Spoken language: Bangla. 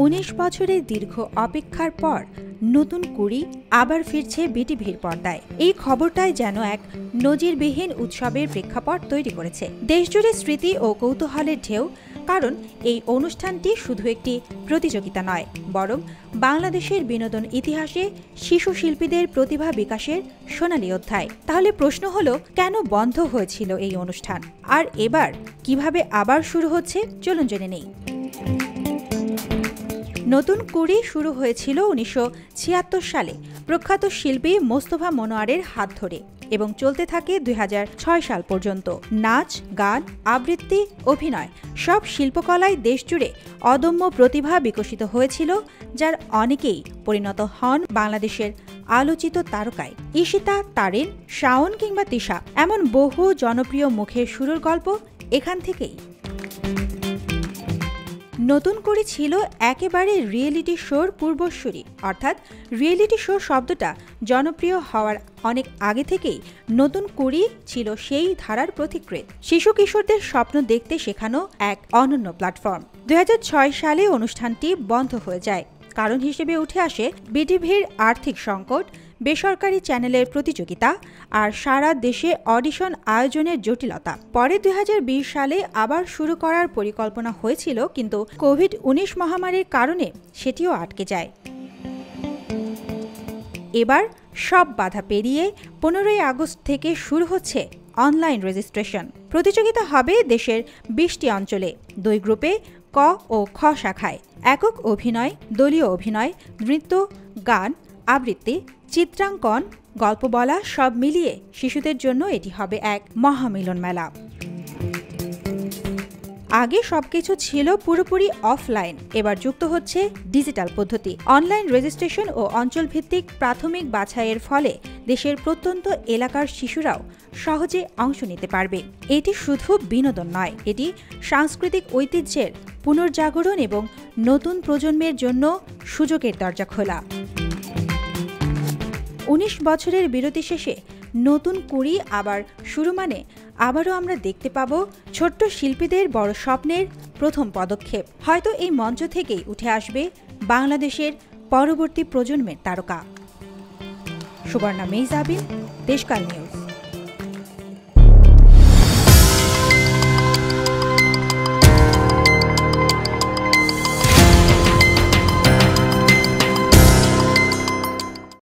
19 বছরের দীর্ঘ অপেক্ষার পর নতুন কুড়ি আবার ফিরছে বিটিভির পর্দায়। এই খবরটাই যেন এক নজিরবিহীন উৎসবের প্রেক্ষাপট তৈরি করেছে। দেশজুড়ে স্মৃতি ও কৌতূহলের ঢেউ, কারণ এই অনুষ্ঠানটি শুধু একটি প্রতিযোগিতা নয়, বরং বাংলাদেশের বিনোদন ইতিহাসে শিশু শিল্পীদের প্রতিভা বিকাশের সোনালী অধ্যায়। তাহলে প্রশ্ন হলো, কেন বন্ধ হয়েছিল এই অনুষ্ঠান, আর এবার কিভাবে আবার শুরু হচ্ছে? চলুন জেনে নেই। নতুন কুড়ি শুরু হয়েছিল 1976 সালে প্রখ্যাত শিল্পী মোস্তফা মনোয়ারের হাত ধরে এবং চলতে থাকে 2006 সাল পর্যন্ত। নাচ, গান, আবৃত্তি, অভিনয় সব শিল্পকলায় দেশজুড়ে অদম্য প্রতিভা বিকশিত হয়েছিল, যার অনেকেই পরিণত হন বাংলাদেশের আলোচিত তারকায়। ঈশিতা, তারিন, শাওন কিংবা তিশা, এমন বহু জনপ্রিয় মুখের শুরুর গল্প এখান থেকেই। নতুন কুড়ি ছিল একেবারে রিয়েলিটি শোর পূর্বসূরি, অর্থাৎ রিয়েলিটি শো শব্দটা জনপ্রিয় হওয়ার অনেক আগে থেকেই নতুন কুড়ি ছিল সেই ধারার প্রতিকৃত। শিশু কিশোরদের স্বপ্ন দেখতে শেখানো এক অনন্য প্ল্যাটফর্ম। 2006 সালে অনুষ্ঠানটি বন্ধ হয়ে যায়। কারণ হিসেবে উঠে আসে বিটিভির আর্থিক সংকট, বেসরকারি চ্যানেলের প্রতিযোগিতা আর সারা দেশে অডিশন আয়োজনের জটিলতা। পরে 2020 সালে আবার শুরু করার পরিকল্পনা হয়েছিল, কিন্তু কোভিড-19 মহামারীর কারণে সেটিও আটকে যায়। এবার সব বাধা পেরিয়ে 15 আগস্ট থেকে শুরু হচ্ছে অনলাইন রেজিস্ট্রেশন। প্রতিযোগিতা হবে দেশের 20টি অঞ্চলে, 2 গ্রুপে, ক ও খ শাখায়। একক অভিনয়, দলীয় অভিনয়, নৃত্য, গান, আবৃত্তি, চিত্রাঙ্কন, গল্প বলা সব মিলিয়ে শিশুদের জন্য এটি হবে এক মহামিলন মেলা। আগে সবকিছু ছিল পুরোপুরি অফলাইন, এবার যুক্ত হচ্ছে ডিজিটাল পদ্ধতি। অনলাইন রেজিস্ট্রেশন ও অঞ্চলভিত্তিক প্রাথমিক বাছাইয়ের ফলে দেশের প্রত্যন্ত এলাকার শিশুরাও সহজে অংশ নিতে পারবে। এটি শুধু বিনোদন নয়, এটি সাংস্কৃতিক ঐতিহ্যের পুনর্জাগরণ এবং নতুন প্রজন্মের জন্য সুযোগের দরজা খোলা। 19 বছরের বিরতি শেষে নতুন কুড়ি আবার শুরু মানে আবারও আমরা দেখতে পাবো ছোট্ট শিল্পীদের বড় স্বপ্নের প্রথম পদক্ষেপ। হয়তো এই মঞ্চ থেকেই উঠে আসবে বাংলাদেশের পরবর্তী প্রজন্মের তারকা। সুবর্ণা মেহজাবিন, দেশকাল নিউজ।